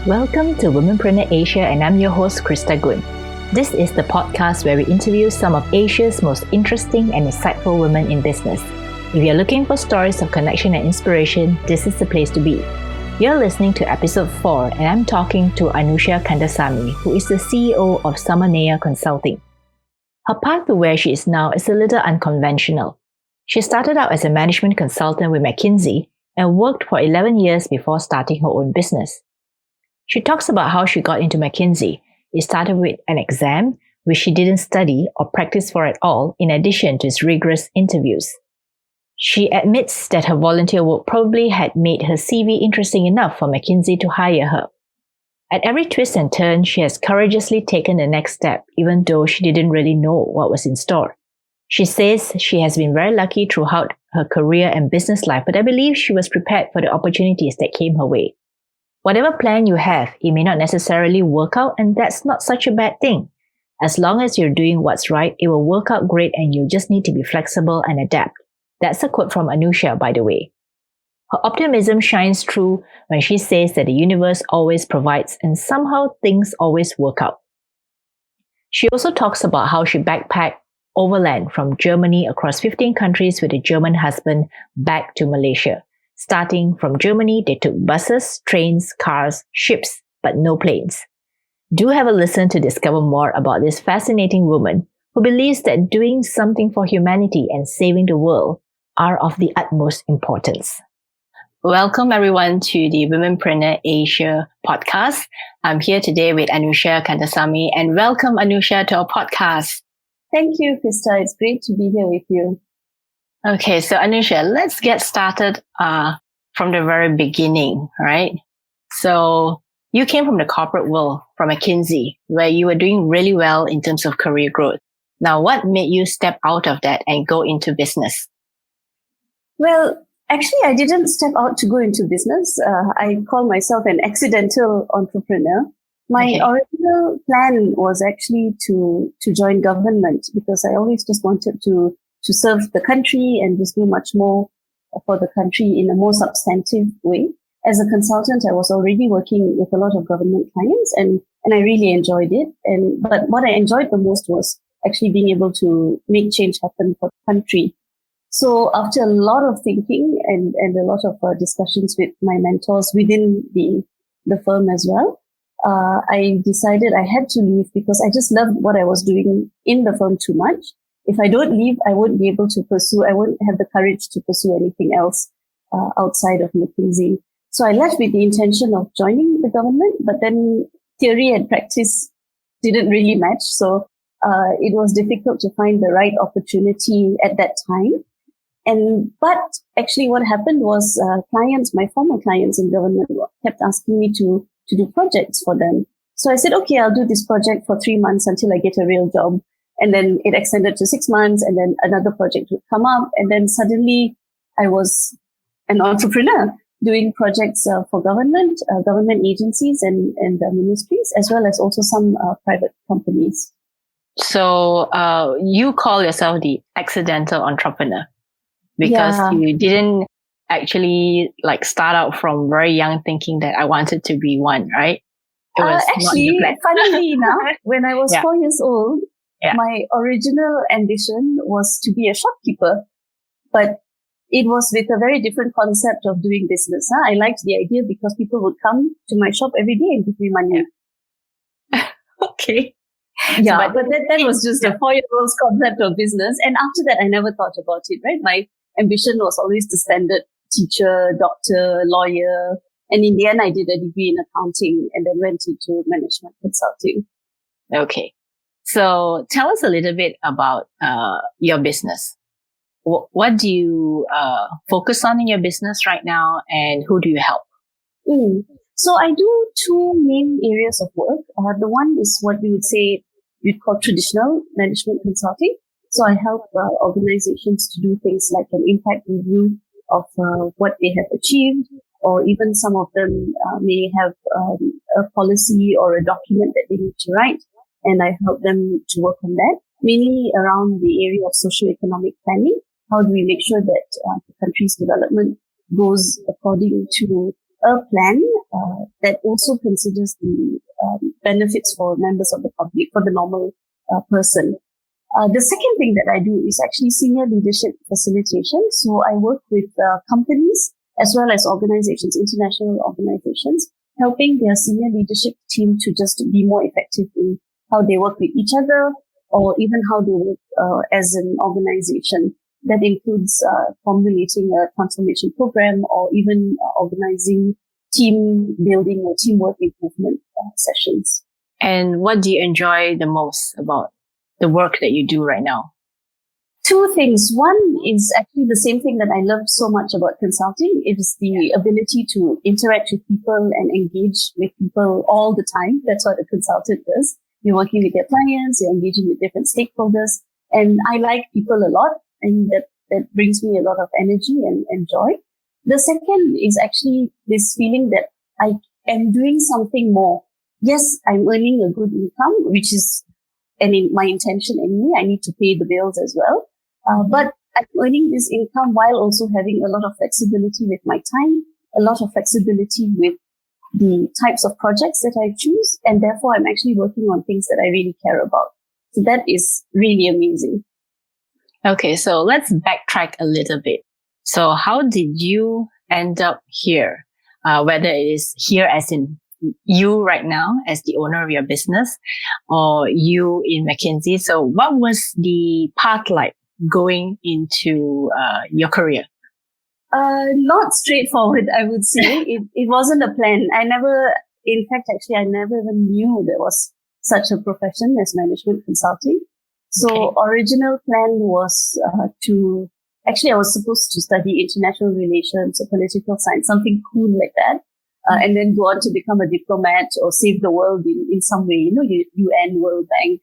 Welcome to Womenpreneur Asia, and I'm your host, Krista Goon. This is the podcast where we interview some of Asia's most interesting and insightful women in business. If you're looking for stories of connection and inspiration, this is the place to be. You're listening to episode 4, and I'm talking to Anushia Kandasamy, who is the CEO of Samanea Consulting. Her path to where she is now is a little unconventional. She started out as a management consultant with McKinsey and worked for 11 years before starting her own business. She talks about how she got into McKinsey. It started with an exam, which she didn't study or practice for at all, in addition to its rigorous interviews. She admits that her volunteer work probably had made her CV interesting enough for McKinsey to hire her. At every twist and turn, she has courageously taken the next step, even though she didn't really know what was in store. She says she has been very lucky throughout her career and business life, but I believe she was prepared for the opportunities that came her way. Whatever plan you have, it may not necessarily work out, and that's not such a bad thing. As long as you're doing what's right, it will work out great, and you just need to be flexible and adapt. That's a quote from Anushia, by the way. Her optimism shines through when she says that the universe always provides and somehow things always work out. She also talks about how she backpacked overland from Germany across 15 countries with a German husband back to Malaysia. Starting from Germany, they took buses, trains, cars, ships, but no planes. Do have a listen to discover more about this fascinating woman who believes that doing something for humanity and saving the world are of the utmost importance. Welcome everyone to the Womenpreneur Asia podcast. I'm here today with Anushia Kandasamy, and welcome Anushia to our podcast. Thank you, Krista. It's great to be here with you. Okay, so Anushia, let's get started from the very beginning, right? So you came from the corporate world, from McKinsey, where you were doing really well in terms of career growth. Now, what made you step out of that and go into business? Well, actually, I didn't step out to go into business. I call myself an accidental entrepreneur. My original plan was actually to join government, because I always just wanted to serve the country and just do much more for the country in a more substantive way. As a consultant, I was already working with a lot of government clients, and I really enjoyed it. But what I enjoyed the most was actually being able to make change happen for the country. So after a lot of thinking and a lot of discussions with my mentors within the firm as well, I decided I had to leave, because I just loved what I was doing in the firm too much. If I don't leave, I won't be able to I won't have the courage to pursue anything else outside of McKinsey. So I left with the intention of joining the government, but then theory and practice didn't really match. So it was difficult to find the right opportunity at that time. But actually what happened was my former clients in government kept asking me to do projects for them. So I said, okay, I'll do this project for 3 months until I get a real job. And then it extended to 6 months, and then another project would come up. And then suddenly I was an entrepreneur doing projects for government agencies and ministries, as well as also some private companies. So you call yourself the accidental entrepreneur, because you didn't actually start out from very young thinking that I wanted to be one, right? It was actually, funnily enough, when I was 4 years old, my original ambition was to be a shopkeeper, but it was with a very different concept of doing business. I liked the idea because people would come to my shop every day and give me money. Okay. Yeah, but that was just a 4-year-old's concept of business. And after that, I never thought about it, right? My ambition was always the standard teacher, doctor, lawyer. And in the end, I did a degree in accounting and then went into management consulting. Okay. So tell us a little bit about your business. What do you focus on in your business right now, and who do you help? So I do 2 main areas of work. The one is what we would say we'd call traditional management consulting. So I help organizations to do things like an impact review of what they have achieved, or even some of them may have a policy or a document that they need to write. And I help them to work on that, mainly around the area of socio-economic planning. How do we make sure that the country's development goes according to a plan that also considers the benefits for members of the public, for the normal person. The second thing that I do is actually senior leadership facilitation. So I work with companies as well as organizations, international organizations, helping their senior leadership team to just be more effective in how they work with each other or even how they work as an organization. That includes formulating a transformation program or even organizing team building or teamwork improvement sessions. And what do you enjoy the most about the work that you do right now? Two things. One is actually the same thing that I love so much about consulting. It is the ability to interact with people and engage with people all the time. That's what a consultant does. You're working with your clients, you're engaging with different stakeholders. And I like people a lot, and that brings me a lot of energy and joy. The second is actually this feeling that I am doing something more. Yes, I'm earning a good income, which is my intention anyway. I need to pay the bills as well. But I'm earning this income while also having a lot of flexibility with my time, a lot of flexibility with the types of projects that I choose. And therefore, I'm actually working on things that I really care about. So that is really amazing. Okay, so let's backtrack a little bit. So how did you end up here? Whether it is here as in you right now as the owner of your business or you in McKinsey. So what was the path like going into your career? Not straightforward, I would say. It wasn't a plan. I never even knew there was such a profession as management consulting. So original plan was I was supposed to study international relations or political science, something cool like that. And then go on to become a diplomat or save the world in some way, UN, World Bank,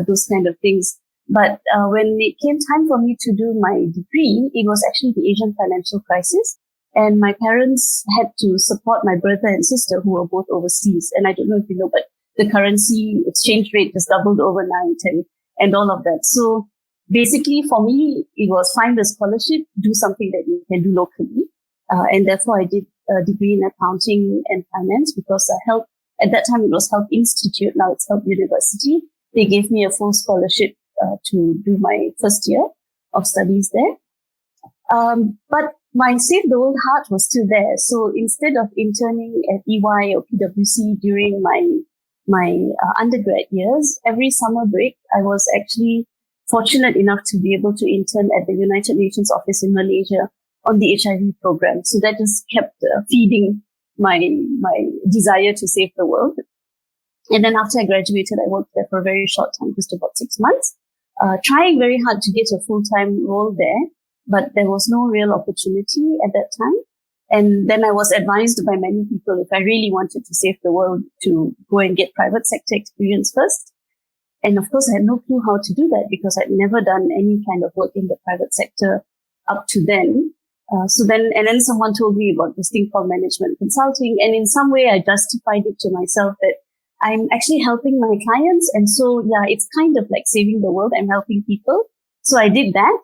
those kind of things. But when it came time for me to do my degree, it was actually the Asian financial crisis. And my parents had to support my brother and sister who were both overseas. And I don't know if you know, but the currency exchange rate just doubled overnight and all of that. So basically for me, it was find a scholarship, do something that you can do locally. And therefore I did a degree in accounting and finance because at that time it was Help Institute. Now it's Help University. They gave me a full scholarship to do my first year of studies there. But my Save the World heart was still there. So instead of interning at EY or PwC during my undergrad years, every summer break, I was actually fortunate enough to be able to intern at the United Nations office in Malaysia on the HIV program. So that just kept feeding my desire to save the world. And then after I graduated, I worked there for a very short time, just about 6 months, trying very hard to get a full-time role there, but there was no real opportunity at that time. And then I was advised by many people if I really wanted to save the world to go and get private sector experience first. And of course, I had no clue how to do that because I'd never done any kind of work in the private sector up to then. And then someone told me about this thing called management consulting. And in some way, I justified it to myself that I'm actually helping my clients. And so, yeah, it's kind of like saving the world. I'm helping people. So I did that,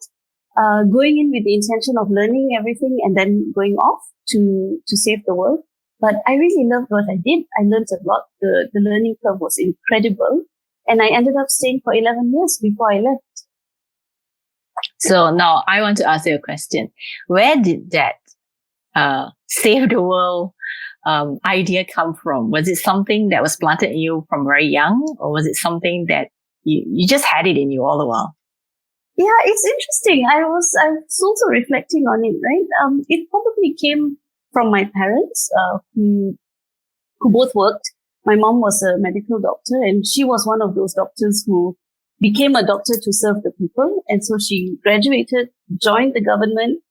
going in with the intention of learning everything and then going off to save the world. But I really loved what I did. I learned a lot. The learning curve was incredible. And I ended up staying for 11 years before I left. So now I want to ask you a question. Where did that save the world idea come from? Was it something that was planted in you from very young, or was it something that you just had it in you all the while? Yeah, it's interesting. I was also reflecting on it, right? It probably came from my parents, who both worked. My mom was a medical doctor, and she was one of those doctors who became a doctor to serve the people. And so she graduated, joined the government,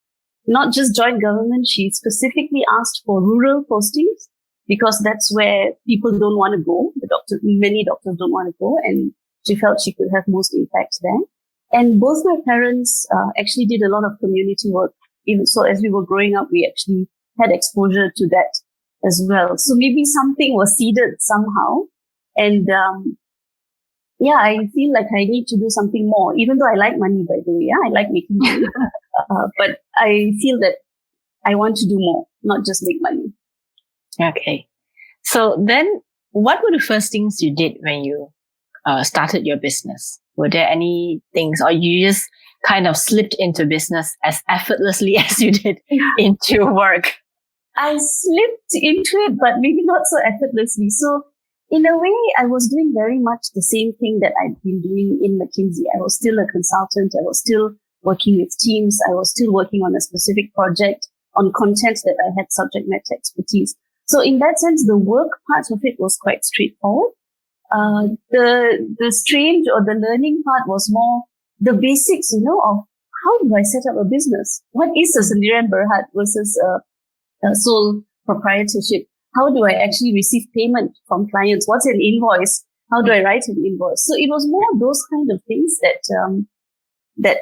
not just joined government, she specifically asked for rural postings because that's where people don't want to go. Many doctors don't want to go, and she felt she could have most impact there. And both my parents actually did a lot of community work. Even so, as we were growing up, we actually had exposure to that as well. So maybe something was seeded somehow. And I feel like I need to do something more, even though I like money, by the way. Yeah, I like making money. But I feel that I want to do more, not just make money. Okay. So then what were the first things you did when you started your business? Were there any things, or you just kind of slipped into business as effortlessly as you did into work? I slipped into it, but maybe not so effortlessly. So in a way, I was doing very much the same thing that I'd been doing in McKinsey. I was still a consultant. I was still working with teams. I was still working on a specific project on content that I had subject matter expertise. So in that sense, the work part of it was quite straightforward. The strange or the learning part was more the basics, of how do I set up a business? What is a Sendirian Berhad versus a sole proprietorship? How do I actually receive payment from clients? What's an invoice? How do I write an invoice? So it was more those kind of things that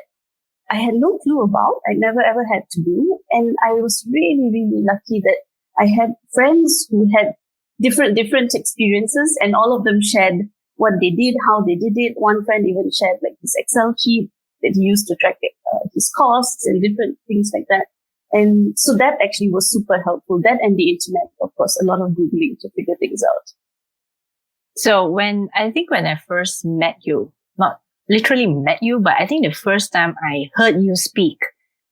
I had no clue about. I never ever had to do. And I was really, really lucky that I had friends who had different experiences, and all of them shared what they did, how they did it. One friend even shared like his Excel sheet that he used to track his costs and different things like that. And so that actually was super helpful. That and the internet, of course, a lot of Googling to figure things out. So when I first met you, not literally met you, but I think the first time I heard you speak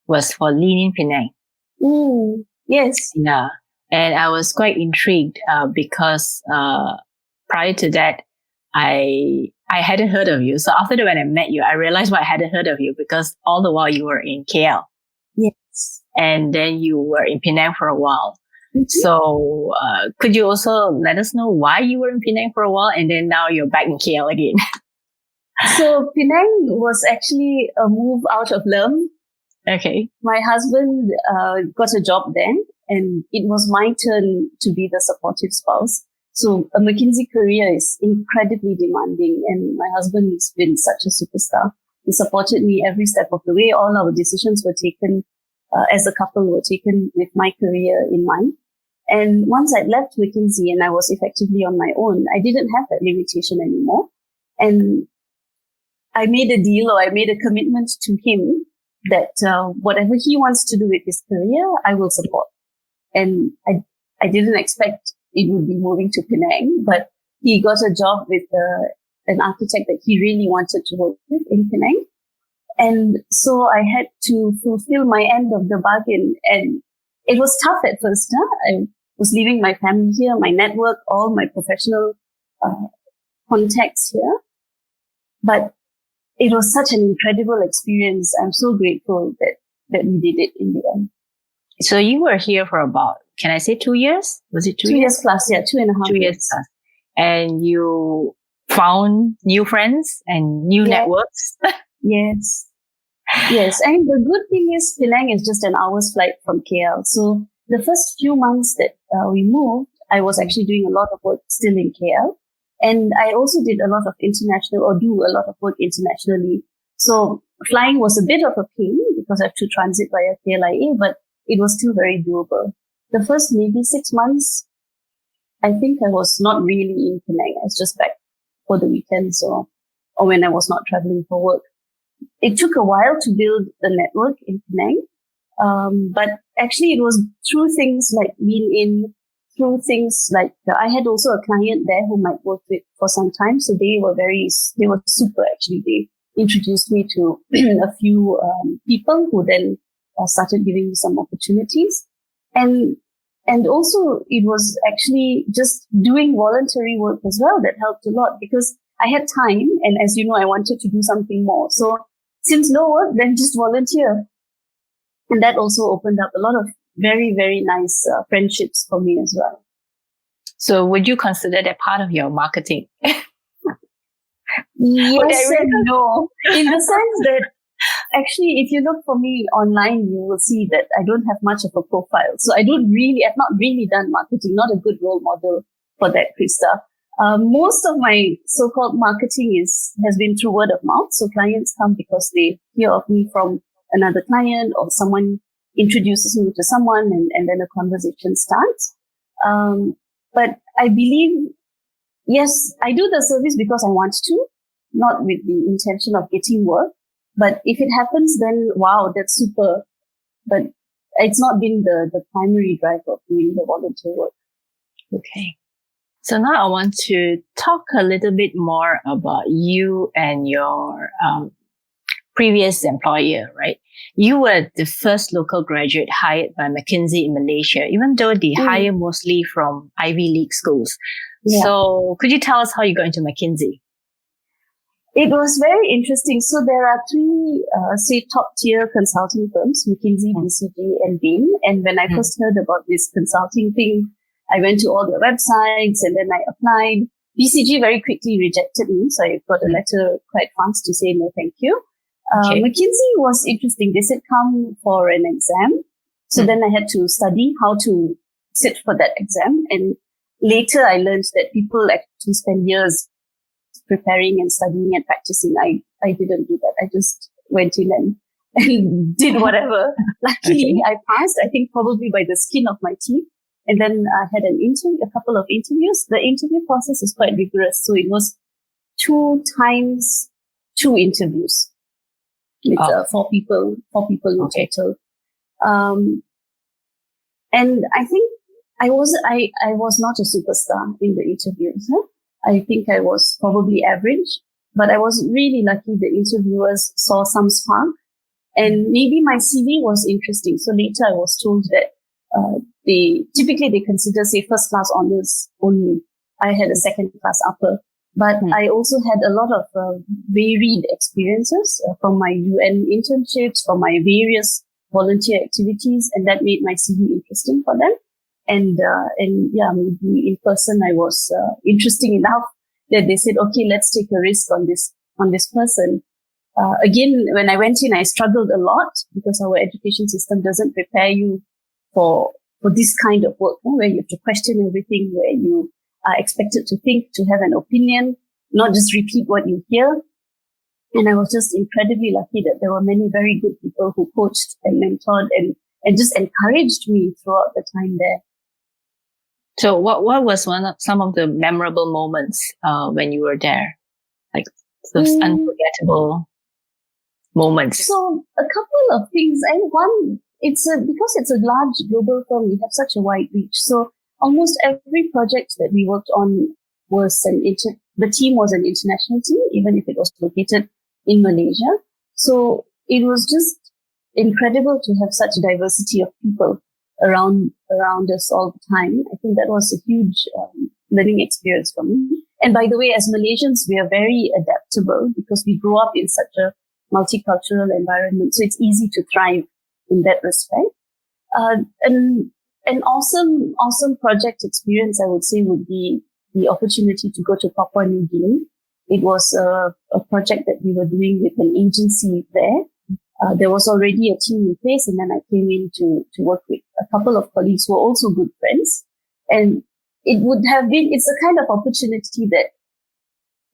was for Lean in Penang. Yes. Yeah. And I was quite intrigued because prior to that, I hadn't heard of you. So after that, when I met you, I realized why I hadn't heard of you, because all the while you were in KL. Yes. And then you were in Penang for a while. Mm-hmm. So could you also let us know why you were in Penang for a while and then now you're back in KL again? So Penang was actually a move out of Lem. Okay. My husband got a job then, and it was my turn to be the supportive spouse. So a McKinsey career is incredibly demanding, and my husband has been such a superstar. He supported me every step of the way. All our decisions were taken as a couple, were taken with my career in mind. And once I left McKinsey and I was effectively on my own, I didn't have that limitation anymore. And I made a deal, or I made a commitment to him that whatever he wants to do with his career, I will support. And I didn't expect it would be moving to Penang, but he got a job with an architect that he really wanted to work with in Penang. And so I had to fulfill my end of the bargain. And it was tough at first. I was leaving my family here, my network, all my professional contacts here. But it was such an incredible experience. I'm so grateful that we did it in the end. So you were here for about, can I say 2 years? Was it 2 years? 2 years plus, yeah, 2.5 2 years plus. And you found new friends and new networks? Yes. Yes. And the good thing is Penang is just an hour's flight from KL. So the first few months that we moved, I was actually doing a lot of work still in KL. And I also did a lot of international, or do a lot of work internationally. So flying was a bit of a pain because I have to transit via KLIA, but it was still very doable. The first maybe 6 months, I think I was not really in Penang. I was just back for the weekends or when I was not traveling for work. It took a while to build the network in Penang. But actually it was through things like Lean In, through things like I had also a client there who might work with for some time. So they were super actually. They introduced me to a few people who then started giving me some opportunities. And also it was actually just doing voluntary work as well that helped a lot because I had time. And as you know, I wanted to do something more. So since no work, then just volunteer. And that also opened up a lot of very, very nice friendships for me as well. So would you consider that part of your marketing? Yes and no. In the sense that actually, if you look for me online, you will see that I don't have much of a profile. So I've not really done marketing, not a good role model for that, Krista. Most of my so-called marketing has been through word of mouth. So clients come because they hear of me from another client or someone introduces me to someone and then a conversation starts. But I believe, yes, I do the service because I want to, not with the intention of getting work. But if it happens, then wow, that's super. But it's not been the primary drive of doing the volunteer work. Okay. So now I want to talk a little bit more about you and your previous employer, right? You were the first local graduate hired by McKinsey in Malaysia, even though they hire mostly from Ivy League schools. Yeah. So could you tell us how you got into McKinsey? It was very interesting. So there are three, top tier consulting firms, McKinsey, BCG, and Bain. And when I first heard about this consulting thing, I went to all their websites and then I applied. BCG very quickly rejected me. So I got a letter quite fast to say no, thank you. McKinsey was interesting. They said come for an exam. So then I had to study how to sit for that exam. And later I learned that people actually spend years preparing and studying and practicing. I didn't do that. I just went in and did whatever. Luckily, I passed, I think probably by the skin of my teeth. And then I had a couple of interviews. The interview process is quite rigorous. So it was 2 times 2 interviews. With 4 people in total. And I think I was not a superstar in the interviews. Huh? I think I was probably average, but I was really lucky the interviewers saw some spark and maybe my CV was interesting. So later I was told that they consider, say, first class honors only. I had a second class upper, but I also had a lot of varied experiences from my UN internships, from my various volunteer activities, and that made my CV interesting for them. And maybe in person I was interesting enough that they said, okay, let's take a risk on this person. Again, when I went in, I struggled a lot because our education system doesn't prepare you for this kind of work, where you have to question everything, where you are expected to think, to have an opinion, not just repeat what you hear. And I was just incredibly lucky that there were many very good people who coached and mentored and just encouraged me throughout the time there. So what was some of the memorable moments when you were there? Like those unforgettable moments? So a couple of things. And one, because it's a large global firm, we have such a wide reach. So almost every project that we worked on was the team was an international team, even if it was located in Malaysia. So it was just incredible to have such a diversity of people around us all the time. I think that was a huge learning experience for me. And by the way, as Malaysians, we are very adaptable because we grew up in such a multicultural environment. So it's easy to thrive in that respect. An awesome project experience, I would say, would be the opportunity to go to Papua New Guinea. It was a project that we were doing with an agency there. There was already a team in place, and then I came in to work with a couple of colleagues who were also good friends. And it's a kind of opportunity that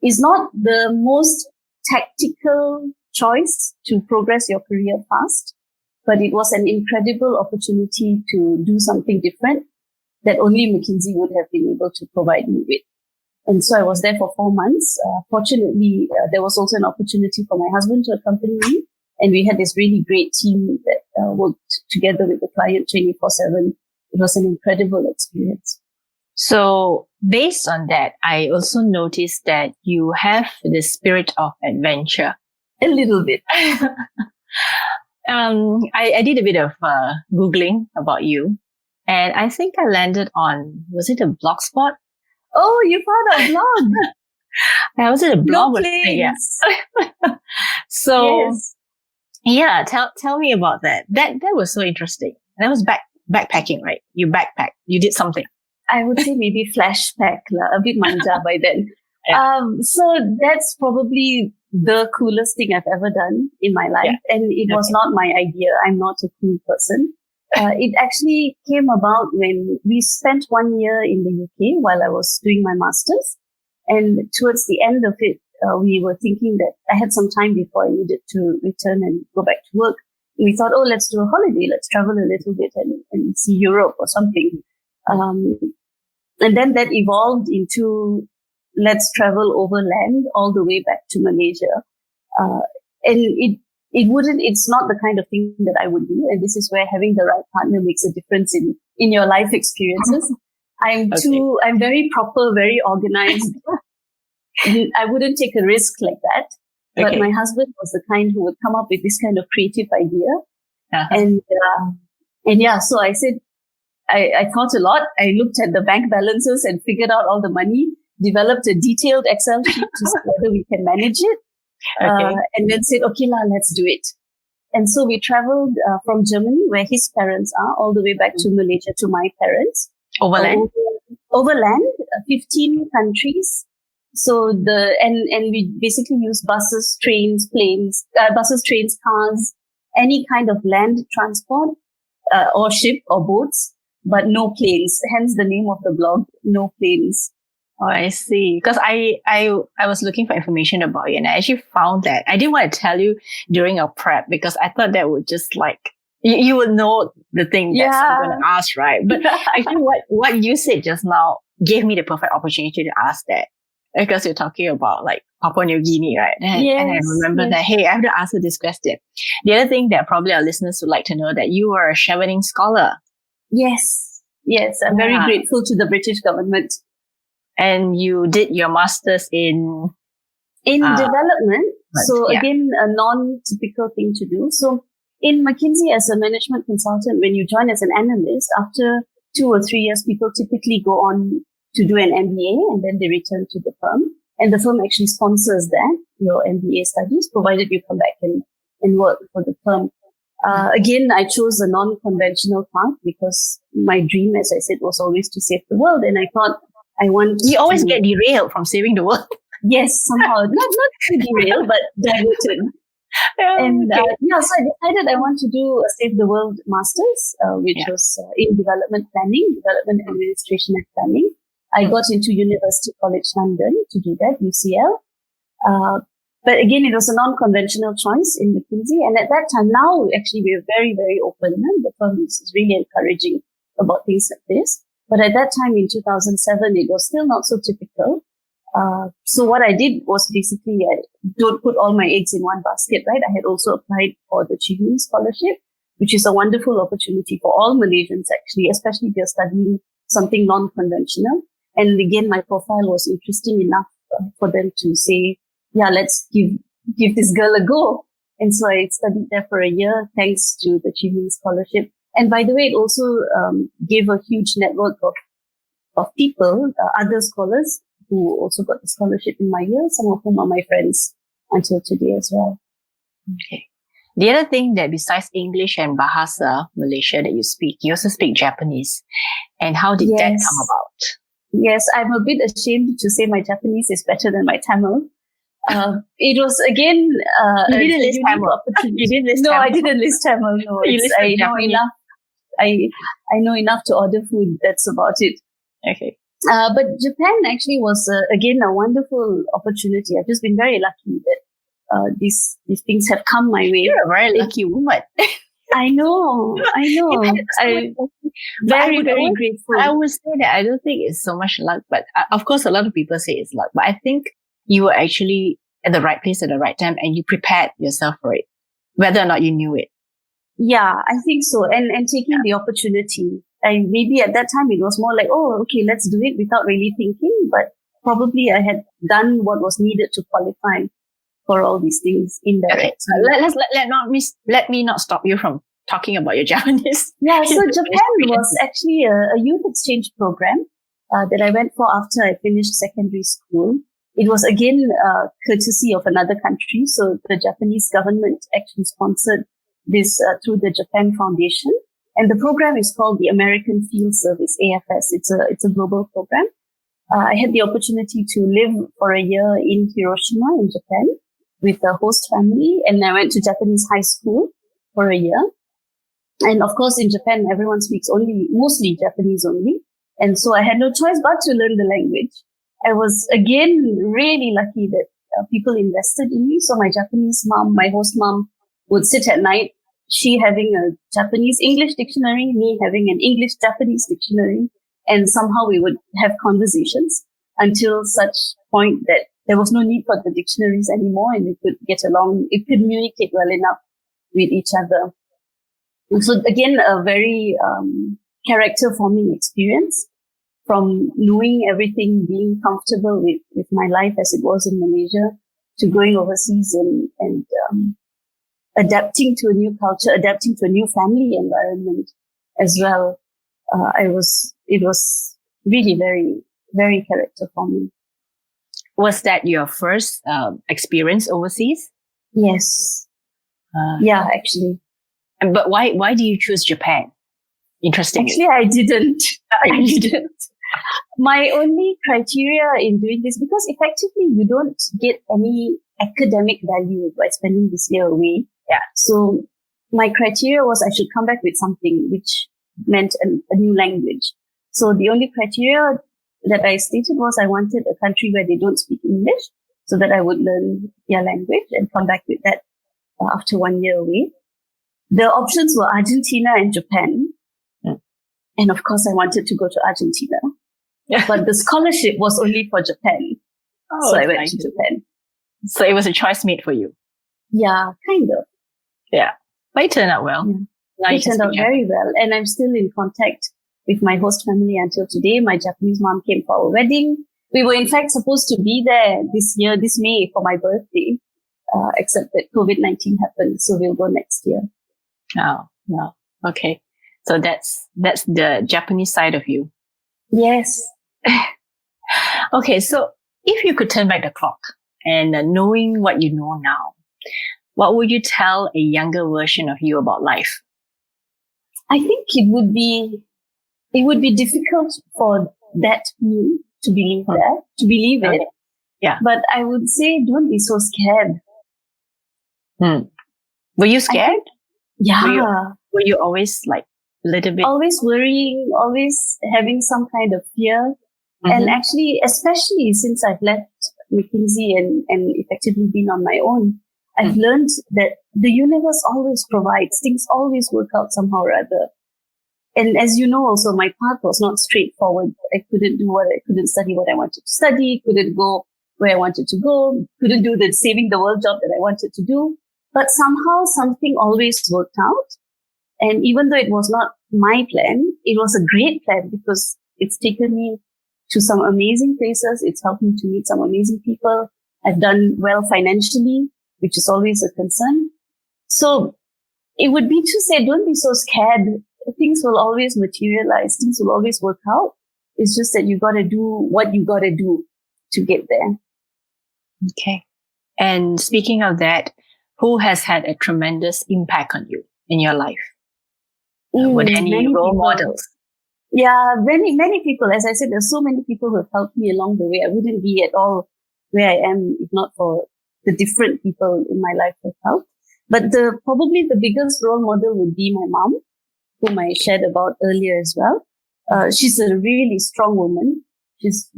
is not the most tactical choice to progress your career fast, but it was an incredible opportunity to do something different that only McKinsey would have been able to provide me with. And so I was there for 4 months. Fortunately, there was also an opportunity for my husband to accompany me. And we had this really great team that worked together with the client 24/7. It was an incredible experience. So based on that, I also noticed that you have the spirit of adventure. A little bit. I did a bit of Googling about you. And I think I landed on, was it a blogspot? Oh, you found a blog. Was it a blog? Yeah. So, yes. Yeah, tell me about that. That was so interesting. That was backpacking, right? You backpacked. You did something. I would say maybe flashback, a bit manja by then. Yeah. So that's probably the coolest thing I've ever done in my life. Yeah. And it was not my idea. I'm not a cool person. It actually came about when we spent 1 year in the UK while I was doing my master's. And towards the end of it, we were thinking that I had some time before I needed to return and go back to work. And we thought, let's do a holiday. Let's travel a little bit and see Europe or something. And then that evolved into let's travel overland all the way back to Malaysia. And it's not the kind of thing that I would do. And this is where having the right partner makes a difference in your life experiences. I'm very proper, very organized. I wouldn't take a risk like that. But my husband was the kind who would come up with this kind of creative idea. And yeah, so I said, I thought a lot. I looked at the bank balances and figured out all the money, developed a detailed Excel sheet to see whether we can manage it. And then said, okay, let's do it. And so we traveled from Germany, where his parents are, all the way back to Malaysia to my parents. Overland? Overland, 15 countries. So and we basically use buses, trains, cars, any kind of land transport, or ship or boats, but no planes. Hence the name of the blog, No Planes. Oh, I see. Because I was looking for information about you, and I actually found that I didn't want to tell you during our prep because I thought that would just you would know the thing that I'm going to ask, right? But actually what you said just now gave me the perfect opportunity to ask that. Because you're talking about Papua New Guinea, right? And I remember that, hey, I have to ask you this question. The other thing that probably our listeners would like to know that you were a Chevening scholar. Yes. I'm very grateful to the British government. And you did your master's in development. So again, a non-typical thing to do. So in McKinsey as a management consultant, when you join as an analyst, after 2 or 3 years, people typically go on to do an MBA and then they return to the firm. And the firm actually sponsors that, your MBA studies, provided you come back and work for the firm. Again, I chose a non-conventional path because my dream, as I said, was always to save the world. And I thought You always get derailed from saving the world. Yes, somehow. Not derailed, but diverted. So I decided I want to do a Save the World Masters, which was in development administration and planning. I got into University College London to do that, UCL. But again, it was a non-conventional choice in McKinsey. And at that time, now actually we're very, very open. And the firm is really encouraging about things like this. But at that time in 2007, it was still not so typical. So what I did was basically, I don't put all my eggs in one basket, right? I had also applied for the Chihun Scholarship, which is a wonderful opportunity for all Malaysians, actually, especially if you're studying something non-conventional. And again, my profile was interesting enough for them to say, let's give this girl a go. And so I studied there for a year, thanks to the Chihun Scholarship. And by the way, it also gave a huge network of people, other scholars who also got the scholarship in my year, some of whom are my friends until today as well. Okay. The other thing that besides English and Bahasa Malaysia that you also speak Japanese. And how did that come about? Yes, I'm a bit ashamed to say my Japanese is better than my Tamil. It was again you didn't list Tamil. You didn't list Tamil. I didn't list Tamil. No, I know enough. I know enough to order food. That's about it. Okay. But Japan actually was again a wonderful opportunity. I've just been very lucky that these things have come my way. You're a very lucky woman. I know. Very grateful. I would say that I don't think it's so much luck, but of course, a lot of people say it's luck. But I think you were actually at the right place at the right time, and you prepared yourself for it, whether or not you knew it. Yeah, I think so. And taking the opportunity. And maybe at that time it was more like, let's do it without really thinking. But probably I had done what was needed to qualify for all these things indirectly. Okay. Let me not stop you from talking about your Japanese. Yeah, so Japan was actually a youth exchange program that I went for after I finished secondary school. It was again courtesy of another country. So the Japanese government actually sponsored this through the Japan Foundation. And the program is called the American Field Service, AFS. It's a global program. I had the opportunity to live for a year in Hiroshima in Japan with a host family. And I went to Japanese high school for a year. And of course, in Japan, everyone speaks mostly Japanese only. And so I had no choice but to learn the language. I was again really lucky that people invested in me. So my Japanese mom, my host mom, would sit at night, she having a Japanese English dictionary, me having an English Japanese dictionary, and somehow we would have conversations until such point that there was no need for the dictionaries anymore, and we could get along, it could communicate well enough with each other. And so again, a very character forming experience from knowing everything, being comfortable with my life as it was in Malaysia, to going overseas and adapting to a new culture, adapting to a new family environment as well. It was really very, very character forming. Was that your first experience overseas? Yes. Yeah, actually. But why do you choose Japan? Interesting. Actually, I didn't. I didn't. My only criteria in doing this, because effectively you don't get any academic value by spending this year away. Yeah. So my criteria was I should come back with something, which meant a new language. So the only criteria that I stated was I wanted a country where they don't speak English, so that I would learn their language and come back with that after 1 year away. The options were Argentina and Japan. And of course, I wanted to go to Argentina. Yeah. But the scholarship was only for Japan. So I went to Japan. So it was a choice made for you. Yeah, kind of. Yeah. But it turned out well. Yeah. It turned out very well. And I'm still in contact with my host family until today. My Japanese mom came for our wedding. We were in fact supposed to be there this May for my birthday, except that COVID-19 happened. So we'll go next year. Oh, no. Okay. So that's the Japanese side of you. Yes. Okay. So if you could turn back the clock and knowing what you know now, what would you tell a younger version of you about life? I think it would be difficult for that me to believe it. Yeah. But I would say don't be so scared. Were you scared? Were you always like a little bit? Always worrying, always having some kind of fear. Mm-hmm. And actually, especially since I've left McKinsey and effectively been on my own, I've learned that the universe always provides. Things always work out somehow or other. And as you know, also my path was not straightforward. I couldn't study what I wanted to study, couldn't go where I wanted to go, couldn't do the saving the world job that I wanted to do. But somehow something always worked out. And even though it was not my plan, it was a great plan because it's taken me to some amazing places. It's helped me to meet some amazing people. I've done well financially, which is always a concern. So it would be to say, don't be so scared. Things will always materialize. Things will always work out. It's just that you got to do what you got to do to get there. Okay. And speaking of that, who has had a tremendous impact on you in your life? Were there any role models? Yeah, many people. As I said, there's so many people who have helped me along the way. I wouldn't be at all where I am if not for the different people in my life who have helped. But probably the biggest role model would be my mom, whom I shared about earlier as well. She's a really strong woman. She's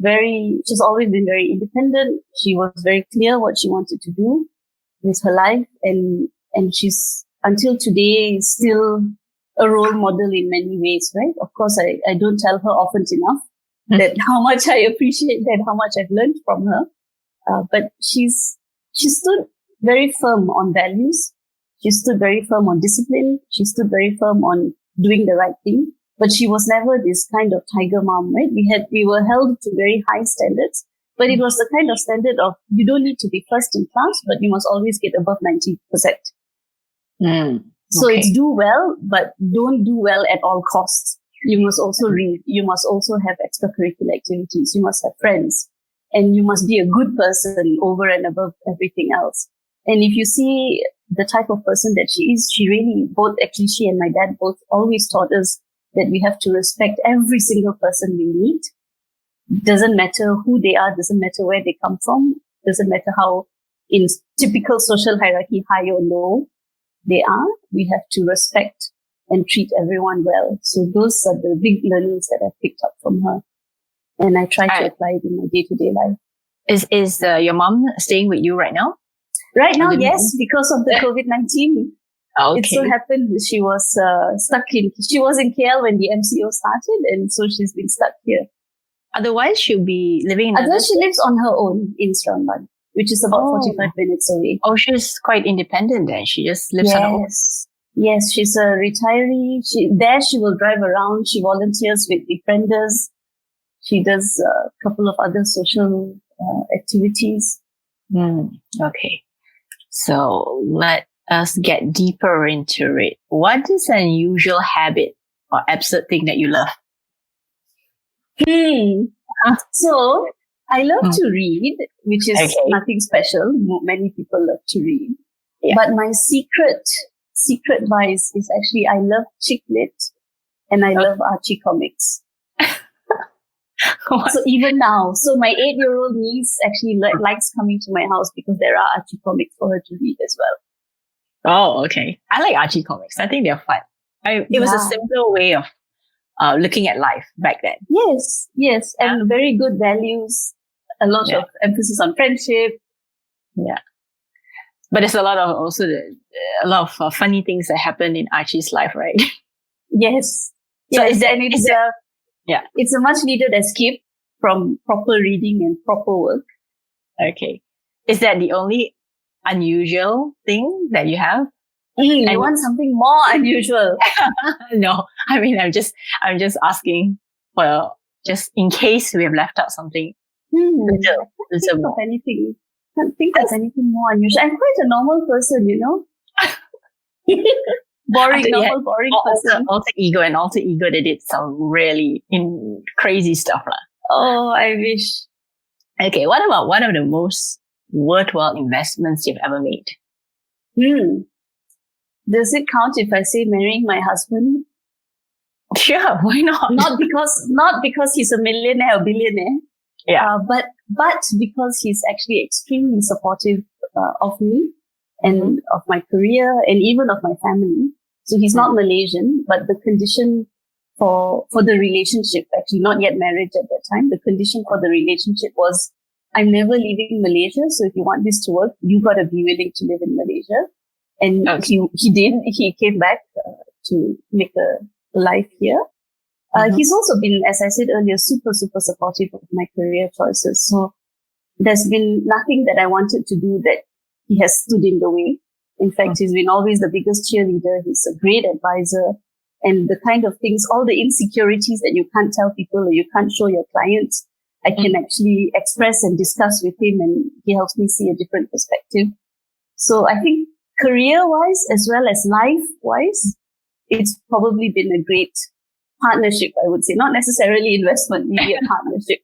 always been very independent. She was very clear what she wanted to do with her life. And she's until today still a role model in many ways, right? Of course, I don't tell her often enough that how much I appreciate that, how much I've learned from her. But she stood very firm on values. She stood very firm on discipline. She stood very firm on doing the right thing. But she was never this kind of tiger mom, right? We were held to very high standards, but it was the kind of standard of you don't need to be first in class, but you must always get above 90%. So it's do well, but don't do well at all costs. You must also read. You must also have extracurricular activities. You must have friends, and you must be a good person over and above everything else. And if you see the type of person that she is, she and my dad both always taught us that we have to respect every single person we meet. Doesn't matter who they are, doesn't matter where they come from, doesn't matter how in typical social hierarchy, high or low they are, we have to respect and treat everyone well. So those are the big learnings that I picked up from her. And I try to apply it in my day-to-day life. Is your mom staying with you right now? Right now, yes, because of the COVID-19. Okay. It so happened she was she was in KL when the MCO started, and so she's been stuck here. Otherwise, she'll be living in Otherwise, she lives on her own in Strandban, which is about 45 minutes away. Oh, she's quite independent then. She just lives on her own. Yes, she's a retiree. She will drive around. She volunteers with Befrienders. She does a couple of other social activities. Okay. So let us get deeper into it. What is an unusual habit or absurd thing that you love? So I love to read, which is nothing special. Many people love to read. Yeah. But my secret vice is actually I love chick lit and I love Archie comics. So even now, so my 8-year-old niece actually likes coming to my house because there are Archie comics for her to read as well. Oh, okay. I like Archie comics. I think they're fun. It was a simpler way of looking at life back then. Yes. And very good values, a lot of emphasis on friendship. Yeah. But there's a lot of funny things that happen in Archie's life, right? Yes. So it's a much needed escape from proper reading and proper work. Okay. Is that the only unusual thing that you have? You want something more unusual? No, I mean, I'm just asking for just in case we have left out something. Can't think of anything more unusual. I'm quite a normal person, you know. Boring person. Alter ego they did some really crazy stuff. Oh, I wish. Okay, what about one of the most worthwhile investments you've ever made? Does it count if I say marrying my husband? Sure, why not? Not because he's a millionaire or billionaire. Yeah. But because he's actually extremely supportive of me and of my career and even of my family. So he's not Malaysian, but the condition for the relationship, actually not yet marriage at that time, the condition for the relationship was I'm never leaving Malaysia. So if you want this to work, you got to be willing to live in Malaysia. And he did. He came back to make a life here. He's also been, as I said earlier, super, super supportive of my career choices. So there's been nothing that I wanted to do that he has stood in the way. In fact, he's been always the biggest cheerleader. He's a great advisor. And the kind of things, all the insecurities that you can't tell people or you can't show your clients, I can actually express and discuss with him, and he helps me see a different perspective. So I think career-wise as well as life-wise, it's probably been a great partnership, I would say. Not necessarily investment, maybe a partnership.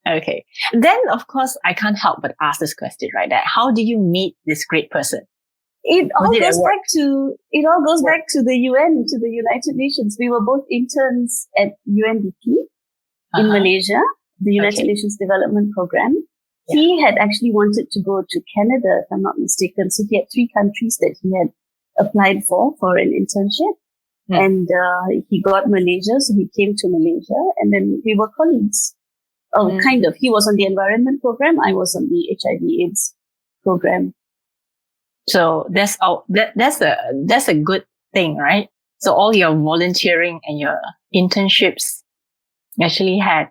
Okay. Then, of course, I can't help but ask this question, right? How did you meet this great person? It all goes back to the UN, to the United Nations. We were both interns at UNDP in Malaysia, the United Nations Development Program. Yeah. He had actually wanted to go to Canada, if I'm not mistaken. So he had 3 countries that he had applied for an internship. And he got Malaysia, so he came to Malaysia, and then we were colleagues. Kind of. He was on the environment program. I was on the HIV/AIDS program. So that's a good thing, right? So all your volunteering and your internships actually had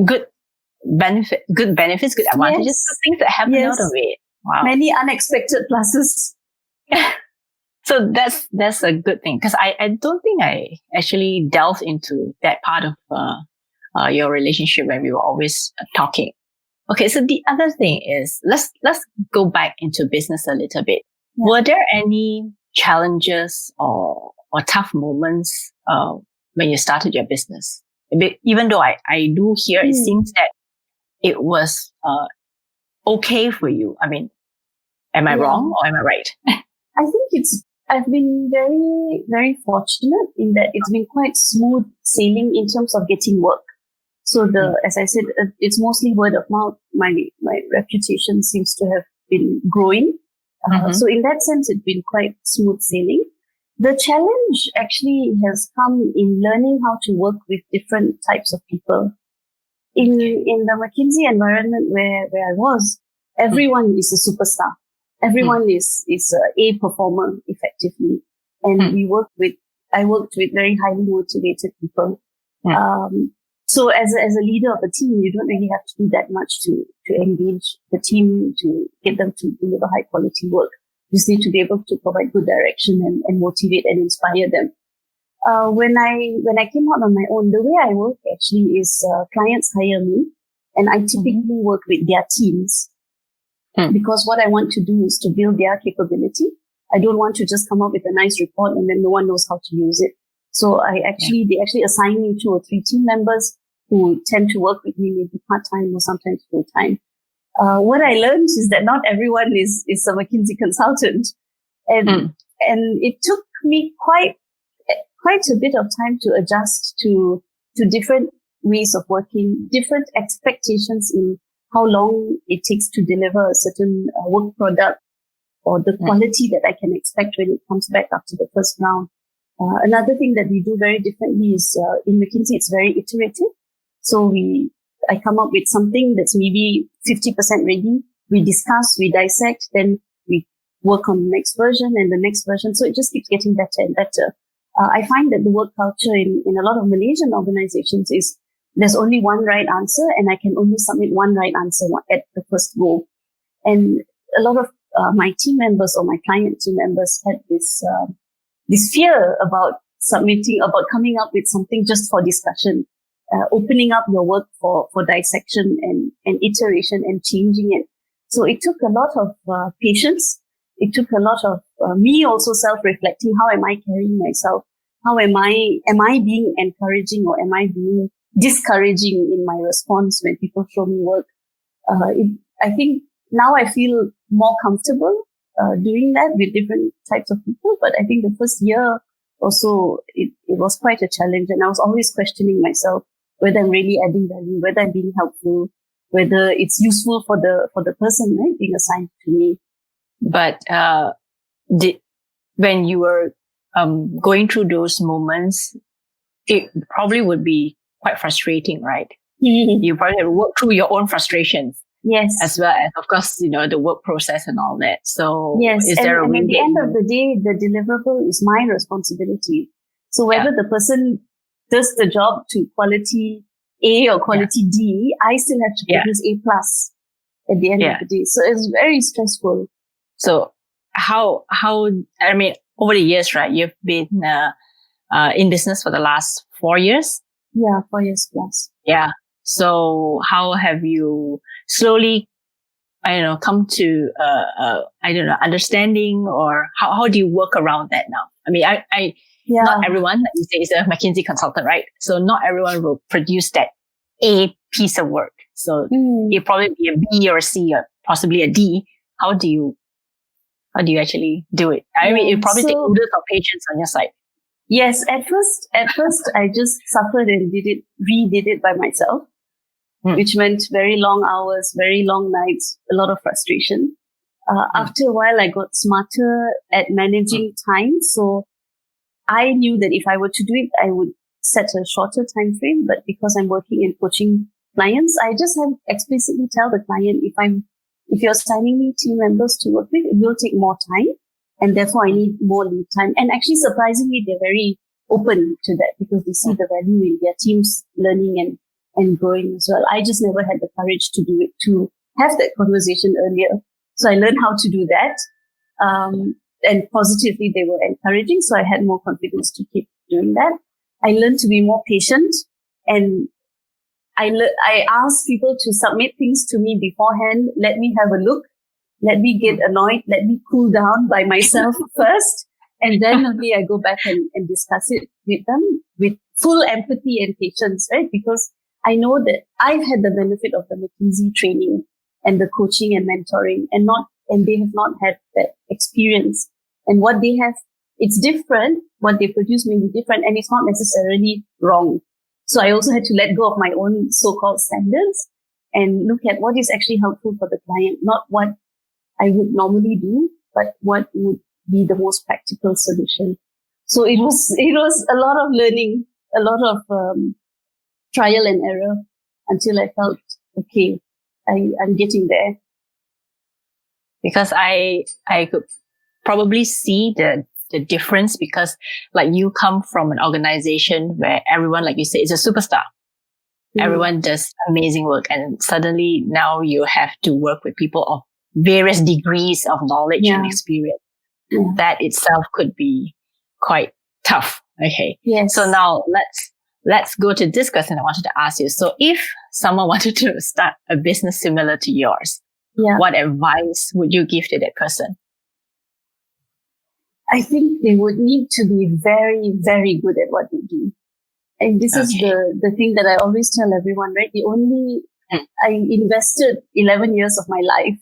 good benefits, good advantages, good things that happen out of it. Wow. Many unexpected pluses. So that's a good thing, because I don't think I actually delved into that part of your relationship when we were always talking. Okay, so the other thing is let's go back into business a little bit. Yeah. Were there any challenges or tough moments when you started your business? Even though I do hear it seems that it was okay for you. I mean, am I wrong or am I right? I think I've been very, very fortunate in that it's been quite smooth sailing in terms of getting work. So as I said, it's mostly word of mouth. My reputation seems to have been growing. So in that sense, it's been quite smooth sailing. The challenge actually has come in learning how to work with different types of people. In the McKinsey environment where I was, everyone is a superstar. Everyone is a performer effectively. And I worked with very highly motivated people. So as a leader of a team, you don't really have to do that much to engage the team, to get them to deliver high quality work. You just need to be able to provide good direction and motivate and inspire them. When I came out on my own, the way I work actually is clients hire me, and I typically work with their teams because what I want to do is to build their capability. I don't want to just come up with a nice report and then no one knows how to use it. So they actually assign me 2 or 3 team members who tend to work with me maybe part-time or sometimes full-time. What I learned is that not everyone is a McKinsey consultant. And it took me quite a bit of time to adjust to different ways of working, different expectations in how long it takes to deliver a certain work product or the quality that I can expect when it comes back after the first round. Another thing that we do very differently is in McKinsey, it's very iterative. So I come up with something that's maybe 50% ready. We discuss, we dissect, then we work on the next version and the next version. So it just keeps getting better and better. I find that the work culture in a lot of Malaysian organizations is there's only one right answer and I can only submit one right answer at the first go. And a lot of my team members or my client team members had this fear about coming up with something just for discussion, opening up your work for dissection and iteration and changing it. So it took a lot of patience. It took a lot of me also self-reflecting. How am I carrying myself? How am I being encouraging or am I being discouraging in my response when people show me work? I think now I feel more comfortable doing that with different types of people. But I think the first year or so, it was quite a challenge. And I was always questioning myself whether I'm really adding value, whether I'm being helpful, whether it's useful for the person, right, being assigned to me. But when you were going through those moments, it probably would be quite frustrating, right? You probably have to work through your own frustrations. Yes. As well as, of course, the work process and all that. So yes. Is there a way? And at the end of the day, the deliverable is my responsibility. So whether the person does the job to quality A or quality D, I still have to produce A plus at the end of the day. So it's very stressful. So how, I mean, over the years, right, you've been in business for the last 4 years? Yeah, 4 years plus. Yeah. So how have you slowly, come to, understanding, or how do you work around that now? I mean, not everyone, like you say, is a McKinsey consultant, right? So not everyone will produce that A piece of work. So it'll probably be a B or a C or possibly a D. How do you actually do it? I mean, it probably take oodles of patience on your side. Yes, at first I just suffered and redid it by myself, which meant very long hours, very long nights, a lot of frustration. After a while, I got smarter at managing time. So I knew that if I were to do it, I would set a shorter time frame. But because I'm working and coaching clients, I just have explicitly tell the client, if you're assigning me team members to work with, it will take more time. And therefore, I need more lead time. And actually, surprisingly, they're very open to that because they see the value in their teams learning and growing as well. I just never had the courage to do it, to have that conversation earlier. So I learned how to do that. And positively, they were encouraging. So I had more confidence to keep doing that. I learned to be more patient, and I asked people to submit things to me beforehand. Let me have a look. Let me get annoyed. Let me cool down by myself first. And then only I go back and discuss it with them with full empathy and patience, right? Because I know that I've had the benefit of the McKinsey training and the coaching and mentoring and they have not had that experience. And what they have, it's different. What they produce may be different, and it's not necessarily wrong. So I also had to let go of my own so-called standards and look at what is actually helpful for the client, not what I would normally do, but what would be the most practical solution. So it was a lot of learning, a lot of trial and error until I felt, okay, I'm getting there. Because I could probably see the difference, because like you come from an organization where everyone, like you say, is a superstar. Everyone does amazing work, and suddenly now you have to work with people of various degrees of knowledge and experience. That itself could be quite tough Okay. Yes. So now let's go to this question I wanted to ask you. So if someone wanted to start a business similar to yours, what advice would you give to that person? I think they would need to be very, very good at what they do. And this is the thing that I always tell everyone, right? I invested 11 years of my life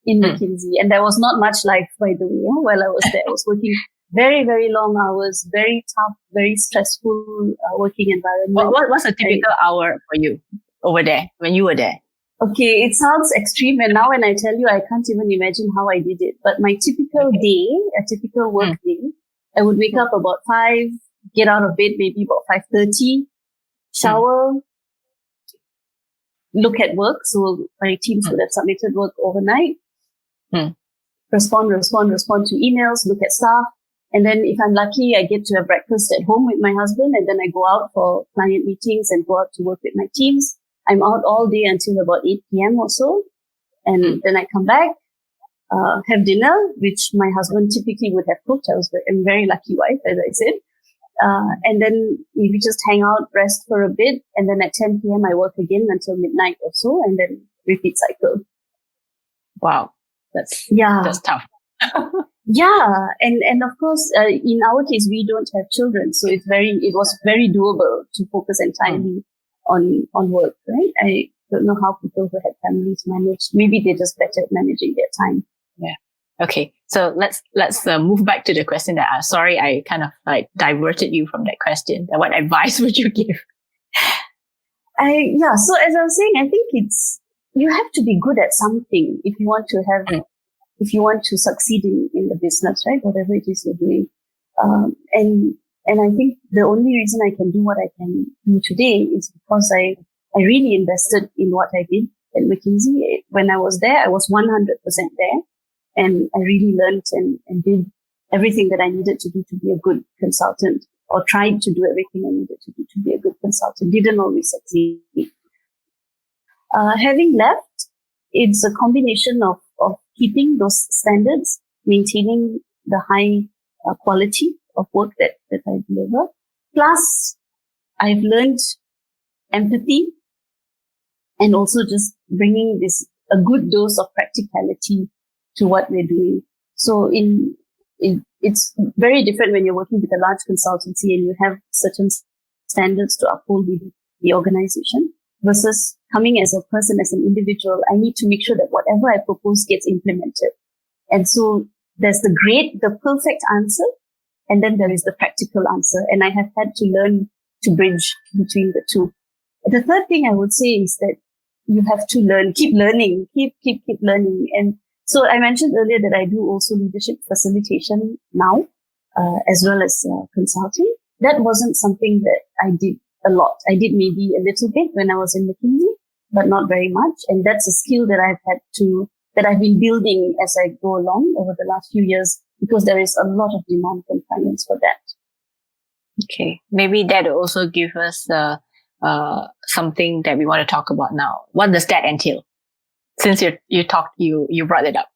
in McKinsey, and there was not much life, by the way, while I was there. I was working very, very long hours, very tough, very stressful working environment. What's a typical hour for you over there when you were there? Okay, it sounds extreme, and now when I tell you, I can't even imagine how I did it. But my typical day, a typical work day, I would wake up about 5, get out of bed maybe about 5:30, shower, look at work. So my teams would have submitted work overnight, respond to emails, look at stuff. And then if I'm lucky, I get to have breakfast at home with my husband, and then I go out for client meetings and go out to work with my teams. I'm out all day until about 8 p.m. or so. And then I come back, have dinner, which my husband typically would have cooked. I'm a very lucky wife, as I said. And then we just hang out, rest for a bit. And then at 10 p.m. I work again until midnight or so, and then repeat cycle. Wow. That's tough. Yeah. And of course, in our case, we don't have children. So it was very doable to focus entirely on work, right? I don't know how people who had families manage. Maybe they're just better at managing their time. Yeah. Okay. So let's move back to the question that I kind of like diverted you from that question. What advice would you give? So as I was saying, I think you have to be good at something if you want to succeed in the business, right? Whatever it is you're doing. And I think the only reason I can do what I can do today is because I really invested in what I did at McKinsey. When I was there, I was 100% there. And I really learned and did everything that I needed to do to be a good consultant, or tried to do everything I needed to do to be a good consultant. Didn't always succeed. Having left, it's a combination of keeping those standards, maintaining the high quality of work that I deliver. Plus, I've learned empathy, and also just bringing a good dose of practicality to what we're doing. So it's very different when you're working with a large consultancy and you have certain standards to uphold with the organization, versus coming as a person, as an individual. I need to make sure that whatever I propose gets implemented. And so there's the perfect answer, and then there is the practical answer. And I have had to learn to bridge between the two. The third thing I would say is that you have to keep learning, keep learning. And so I mentioned earlier that I do also leadership facilitation now, as well as consulting. That wasn't something that I did a lot. I did maybe a little bit when I was in McKinsey, but not very much. And that's a skill that I've been building as I go along over the last few years, because there is a lot of demand from clients for that. Okay. Maybe that will also give us something that we want to talk about now. What does that entail? Since you brought it up.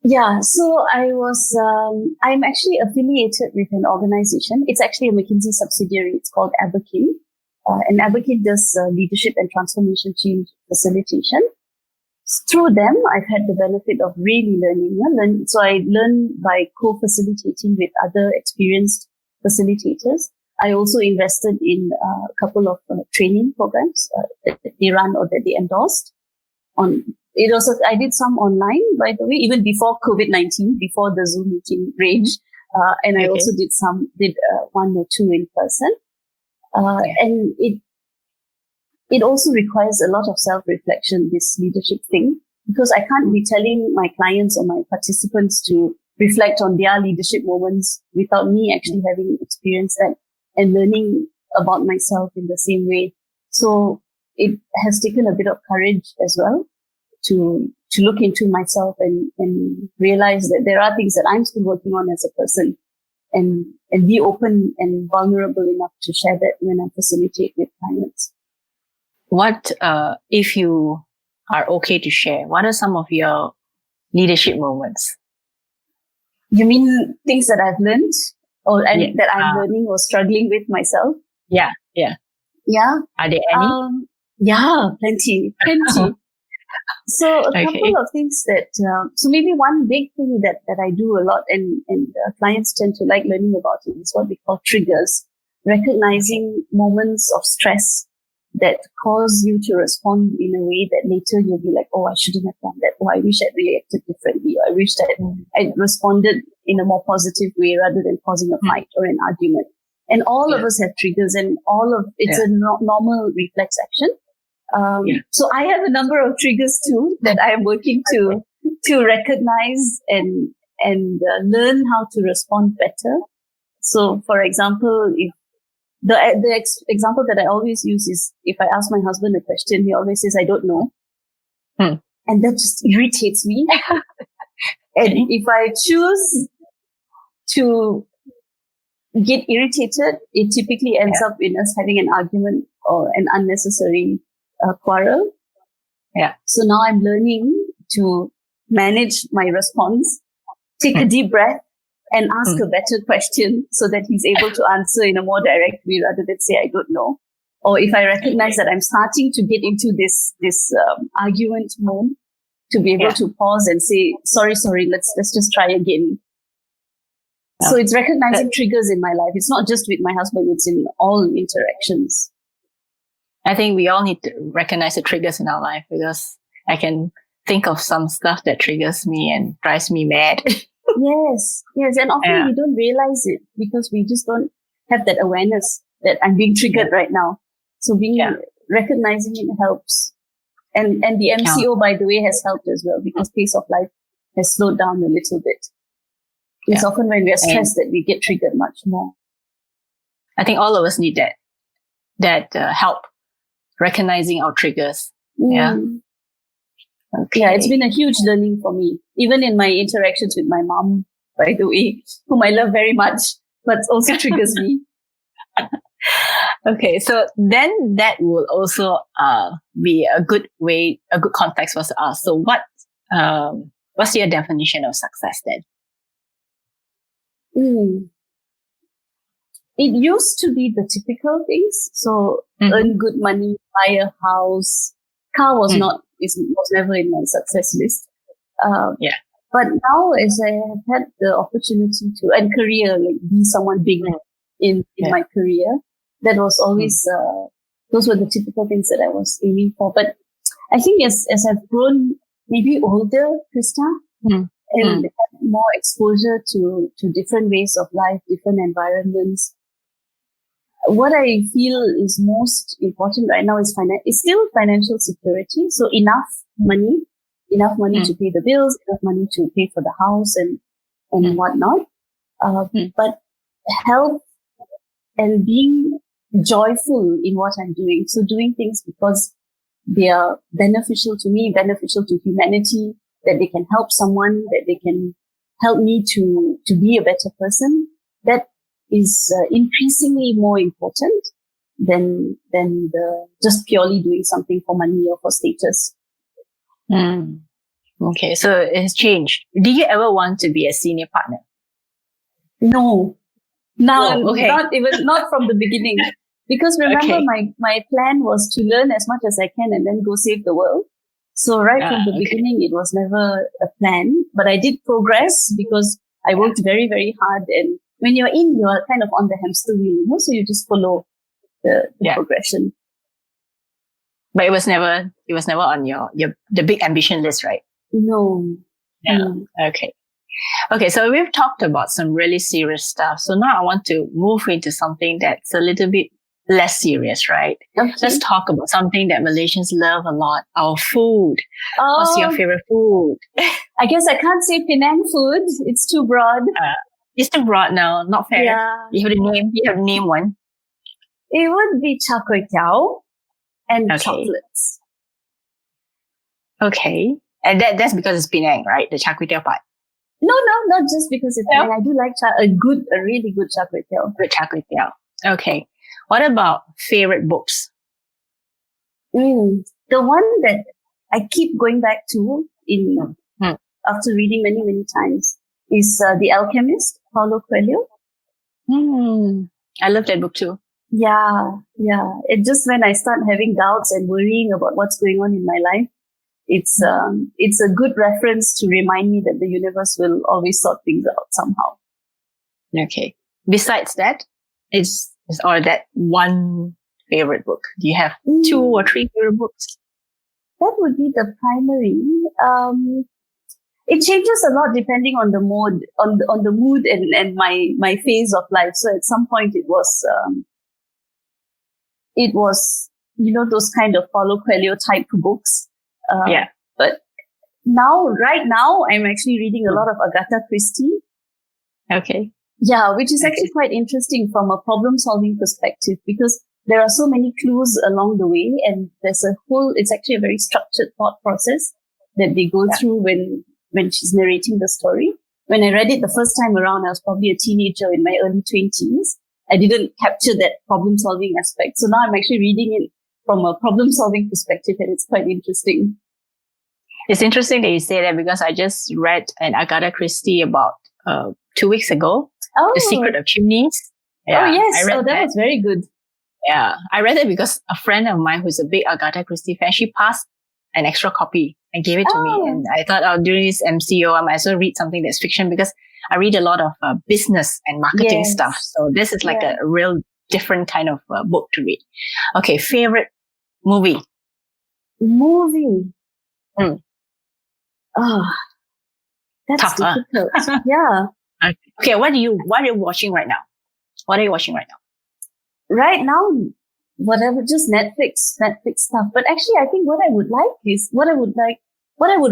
Yeah. So I'm actually affiliated with an organization. It's actually a McKinsey subsidiary. It's called Aberkin. And Aberkin does leadership and transformation change facilitation. Through them, I've had the benefit of really learning. So I learn by co-facilitating with other experienced facilitators. I also invested in a couple of training programs that they run or that they endorsed. I did some online, by the way, even before COVID-19, before the Zoom meeting rage. And I also did one or two in person. And it also requires a lot of self-reflection, this leadership thing, because I can't be telling my clients or my participants to reflect on their leadership moments without me actually having experienced that and learning about myself in the same way. So it has taken a bit of courage as well to look into myself and realize that there are things that I'm still working on as a person, and be open and vulnerable enough to share that when I facilitate with clients. What, if you are okay to share, what are some of your leadership moments? You mean things that I've learned? that I'm learning or struggling with myself. Yeah. Yeah. Are there any? Yeah, plenty. So a couple of things that, so maybe one big thing that I do a lot and clients tend to like learning about it is what we call triggers, recognizing moments of stress that cause you to respond in a way that later you'll be like, oh, I shouldn't have done that. Oh, I wish I'd reacted differently. Or I wish that I'd responded in a more positive way rather than causing a fight or an argument. And all of us have triggers, and it's a normal reflex action. So I have a number of triggers too that I am working to recognize and learn how to respond better. So, for example, if the example that I always use is if I ask my husband a question, he always says, "I don't know," and that just irritates me. And if I choose to get irritated, it typically ends up in us having an argument or an unnecessary quarrel. Yeah. So now I'm learning to manage my response, take a deep breath, and ask a better question so that he's able to answer in a more direct way rather than say, I don't know. Or if I recognize that I'm starting to get into this argument mode, to be able to pause and say, sorry, let's just try again. Yeah. So it's recognizing triggers in my life. It's not just with my husband, it's in all interactions. I think we all need to recognize the triggers in our life, because I can think of some stuff that triggers me and drives me mad. Yes. And often we don't realize it because we just don't have that awareness that I'm being triggered right now. So recognizing it helps. And the MCO, by the way, has helped as well, because pace of life has slowed down a little bit. It's often when we are stressed that we get triggered much more. I think all of us need that help recognizing our triggers. Yeah. Okay. Yeah, it's been a huge learning for me, even in my interactions with my mom, by the way, whom I love very much, but also triggers me. Okay, so then that will also be a good context for us to ask. So what's your definition of success then? It used to be the typical things. So earn good money, buy a house. Car was was never in my success list. But now, as I have had the opportunity to, and career, like be someone big in my career, that was always, those were the typical things that I was aiming for. But I think as I've grown maybe older, Krista, and had more exposure to different ways of life, different environments, what I feel is most important right now is still financial security. So enough money to pay the bills, enough money to pay for the house and whatnot. But health and being joyful in what I'm doing. So doing things because they are beneficial to me, beneficial to humanity, that they can help someone, that they can help me to be a better person. That is increasingly more important than the just purely doing something for money or for status. Okay, so it has changed. Did you ever want to be a senior partner? No. Not from the beginning. Because remember, my plan was to learn as much as I can and then go save the world. So from the beginning, it was never a plan. But I did progress because I worked very, very hard. And when you're kind of on the hamster wheel, so you just follow the progression. But it was never on the big ambition list, right? No. Okay, so we've talked about some really serious stuff. So now I want to move into something that's a little bit less serious, right? Okay. Let's talk about something that Malaysians love a lot, our food. What's your favorite food? I guess I can't say Penang food. It's too broad. It's too broad now, not fair. Yeah. You have to name one. It would be char kway teow and chocolates. Okay. And that's because it's Penang, right? The char kway teow part. No, not just because it's Penang. I do like a really good char kway teow. Good char kway teow. Okay. What about favorite books? The one that I keep going back to after reading many, many times is The Alchemist, Paulo Coelho. I love that book too. Yeah. It's just when I start having doubts and worrying about what's going on in my life, it's a good reference to remind me that the universe will always sort things out somehow. Okay. Besides that, is or that one favorite book? Do you have 2 or 3 favorite books? That would be the primary. It changes a lot depending on the mood, on the mood and my phase of life. So at some point it was those kind of Paulo Coelho type books. But right now, I'm actually reading a lot of Agatha Christie. Okay. Yeah, which is actually quite interesting from a problem-solving perspective, because there are so many clues along the way, and it's actually a very structured thought process that they go through when she's narrating the story. When I read it the first time around, I was probably a teenager in my early 20s. I didn't capture that problem-solving aspect. So now I'm actually reading it from a problem-solving perspective, and it's quite interesting. It's interesting that you say that, because I just read an Agatha Christie about 2 weeks ago. The Secret of Chimneys. Yeah, yes. That was very good. Yeah. I read it because a friend of mine who's a big Agatha Christie fan, she passed an extra copy and gave it to me. And I thought, during this MCO, I might as well read something that's fiction, because I read a lot of business and marketing stuff. So this is like a real different kind of book to read. Okay. Favorite movie? That's tough, difficult. Yeah. Okay. What are you watching right now? Right now, whatever, just Netflix stuff. But actually, I think what I would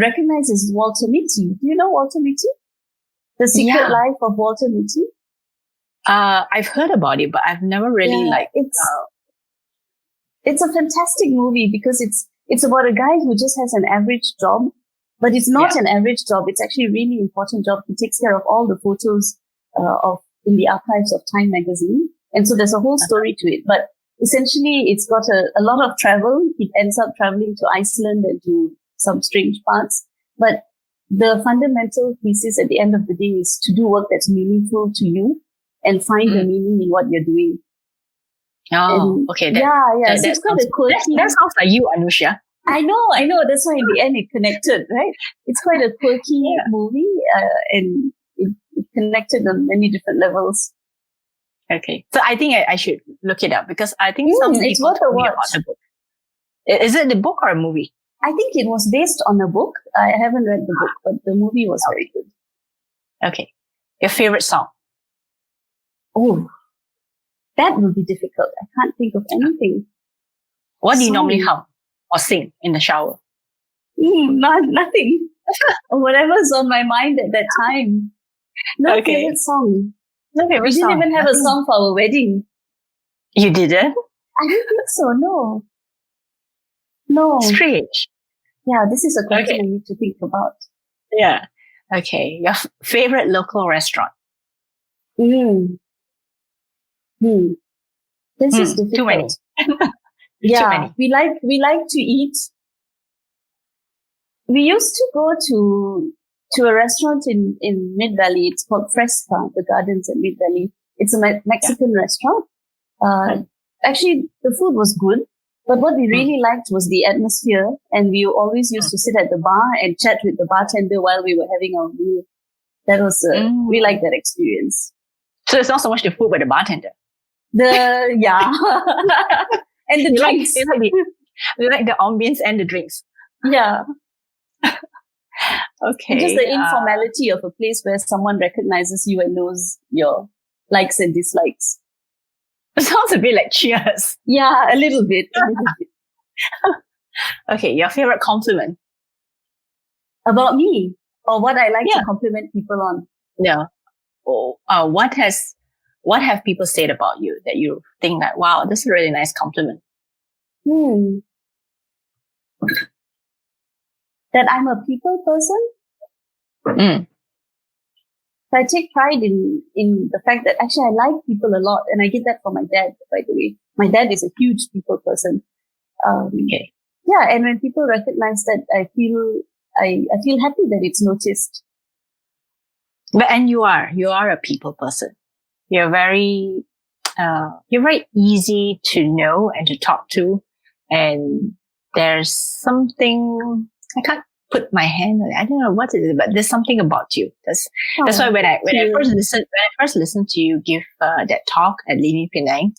recognize is Walter Mitty. Do you know Walter Mitty? The Secret Life of Walter Mitty? I've heard about it, but I've never really it's a fantastic movie, because it's about a guy who just has an average job, but it's not an average job. It's actually a really important job. He takes care of all the photos in the archives of Time magazine. And so there's a whole story to it. But essentially, it's got a lot of travel. He ends up traveling to Iceland and to some strange parts. But the fundamental thesis at the end of the day is to do work that's meaningful to you and find the meaning in what you're doing. Okay. So it's quite a quirky. That sounds like you, Anushia. I know. That's why in the end it connected, right? It's quite a quirky movie, and it connected on many different levels. Okay. So I think I should look it up, because I think some people told me about the book. Is it the book or a movie? I think it was based on a book. I haven't read the book, but the movie was very good. Okay. Your favorite song? Oh, that will be difficult. I can't think of anything. What do you normally hum or sing in the shower? Nothing. Whatever's on my mind at that time. No favorite song. No favorite we didn't even have a song for our wedding. You didn't? I don't think so, No. Strange. Yeah, this is a question I need to think about. Yeah. Okay. Your favorite local restaurant? This is difficult. Too many. Yeah, too many. we like to eat. We used to go to a restaurant in Mid Valley. It's called Fresca, the Gardens at Mid Valley. It's a Mexican restaurant. Actually, the food was good, but what we really liked was the atmosphere, and we always used to sit at the bar and chat with the bartender while we were having our meal. That was we liked that experience. So it's not so much the food, but the bartender. And the drinks. We like the ambience and the drinks. Yeah. Okay. Just the informality of a place where someone recognizes you and knows your likes and dislikes. It sounds a bit like Cheers. Yeah, a little bit. Okay, your favorite compliment? About me? Or what I like to compliment people on? Yeah. What have people said about you that you think that, wow, this is a really nice compliment? That I'm a people person? I take pride in the fact that actually I like people a lot, and I get that from my dad, by the way. My dad is a huge people person. Yeah, and when people recognize that, I feel happy that it's noticed. And you are a people person. You're very easy to know and to talk to. And there's something, I can't put my hand on it. I don't know what it is, but there's something about you. That's why when I first listened to you give that talk at Lini Penang,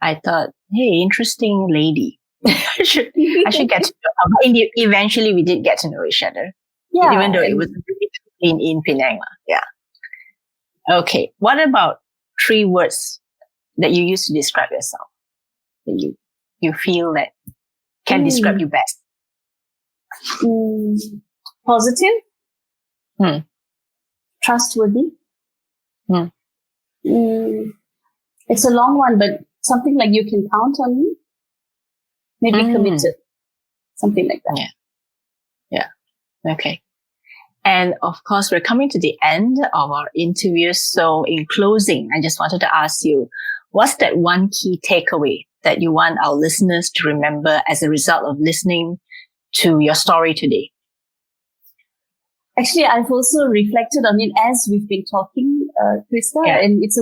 I thought, hey, interesting lady. I should get to know her. Eventually we did get to know each other. Yeah. Even though it was in Penang. Yeah. Okay. What about 3 words that you use to describe yourself? That you feel that can describe you best? Positive. Trustworthy. It's a long one, but something like you can count on me. Maybe committed. Something like that. Yeah. Okay. And of course, we're coming to the end of our interview. So in closing, I just wanted to ask you, what's that one key takeaway that you want our listeners to remember as a result of listening to your story today? Actually, I've also reflected on it as we've been talking, Krista, and it's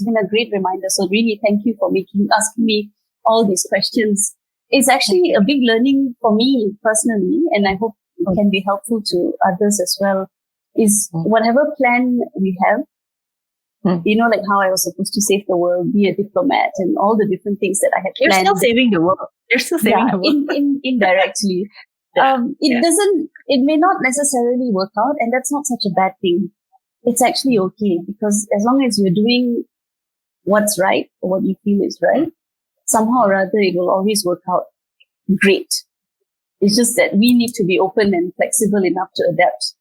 been a great reminder. So really, thank you for asking me all these questions. It's actually a big learning for me personally, and I hope it can be helpful to others as well, is whatever plan we have, like how I was supposed to save the world, be a diplomat, and all the different things that I had planned. You're still saving the world. Indirectly. It may not necessarily work out, and that's not such a bad thing. It's actually okay, because as long as you're doing what's right or what you feel is right, somehow or other it will always work out great. It's just that we need to be open and flexible enough to adapt.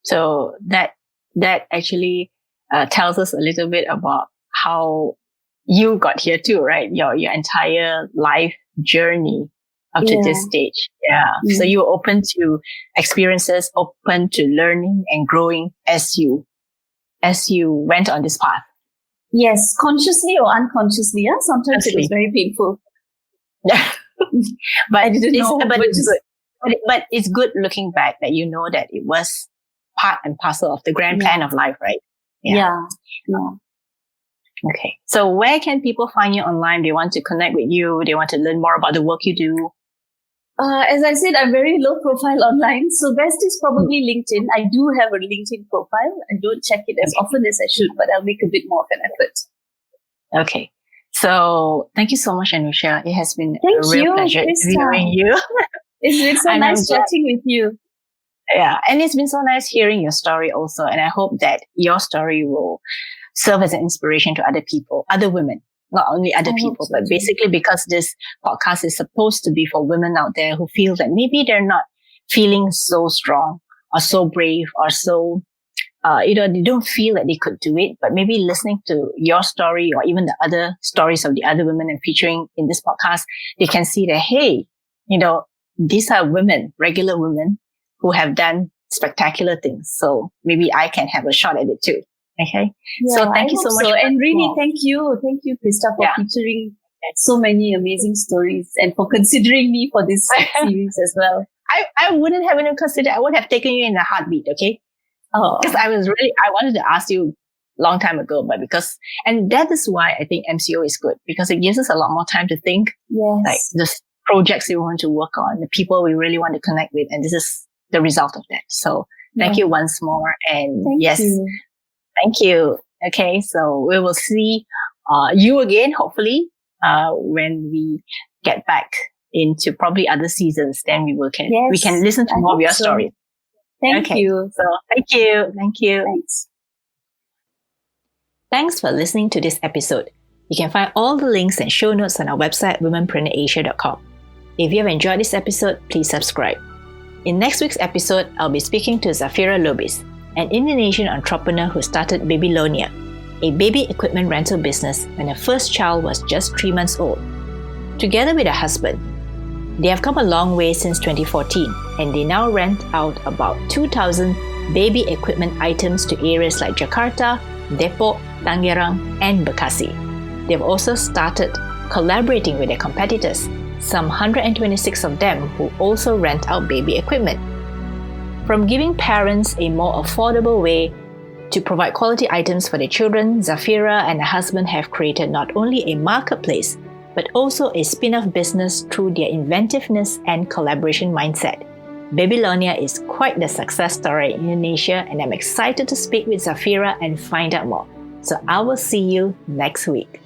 So that actually tells us a little bit about how you got here too, right? Your entire life journey up to this stage. Yeah. So you were open to experiences, open to learning and growing as you went on this path. Yes, consciously or unconsciously. Yeah? Sometimes it was very painful. Yeah. But I didn't know. But it's good. But it's good looking back that you know that it was part and parcel of the grand plan of life, right? Yeah. Okay. So where can people find you online? They want to connect with you. They want to learn more about the work you do. As I said, I'm very low profile online. So best is probably LinkedIn. I do have a LinkedIn profile. I don't check it as often as I should, but I'll make a bit more of an effort. Okay. So thank you so much, Anushia. It has been a real pleasure interviewing you. It's been so nice chatting with you. Yeah. And it's been so nice hearing your story also. And I hope that your story will serve as an inspiration to other people, other women, not only other people, but basically because this podcast is supposed to be for women out there who feel that maybe they're not feeling so strong or so brave or so, they don't feel that they could do it, but maybe listening to your story or even the other stories of the other women and featuring in this podcast, they can see that, hey, these are women, regular women who have done spectacular things. So maybe I can have a shot at it too. Okay. Yeah, so thank you so much. And really, thank you, Krista, for featuring so many amazing stories and for considering me for this series as well. I wouldn't have even considered. I would have taken you in a heartbeat. Okay. Because I wanted to ask you long time ago, but and that is why I think MCO is good, because it gives us a lot more time to think, like the projects we want to work on, the people we really want to connect with, and this is the result of that. So thank you once more, and thank you. Okay, so we will see you again, hopefully, when we get back into probably other seasons. Then we can listen to more of your stories. Thank you. So thank you. Thanks. Thanks for listening to this episode. You can find all the links and show notes on our website, womenpreneurasia.com. If you have enjoyed this episode, please subscribe. In next week's episode, I'll be speaking to Zafira Lobis, an Indonesian entrepreneur who started Babylonia, a baby equipment rental business when her first child was just 3 months old. Together with her husband, they have come a long way since 2014, and they now rent out about 2,000 baby equipment items to areas like Jakarta, Depok, Tangerang, and Bekasi. They've also started collaborating with their competitors, some 126 of them who also rent out baby equipment. From giving parents a more affordable way To provide quality items for their children, Zafira and her husband have created not only a marketplace, but also a spin-off business through their inventiveness and collaboration mindset. Babylonia is quite the success story in Indonesia, and I'm excited to speak with Zafira and find out more. So I will see you next week.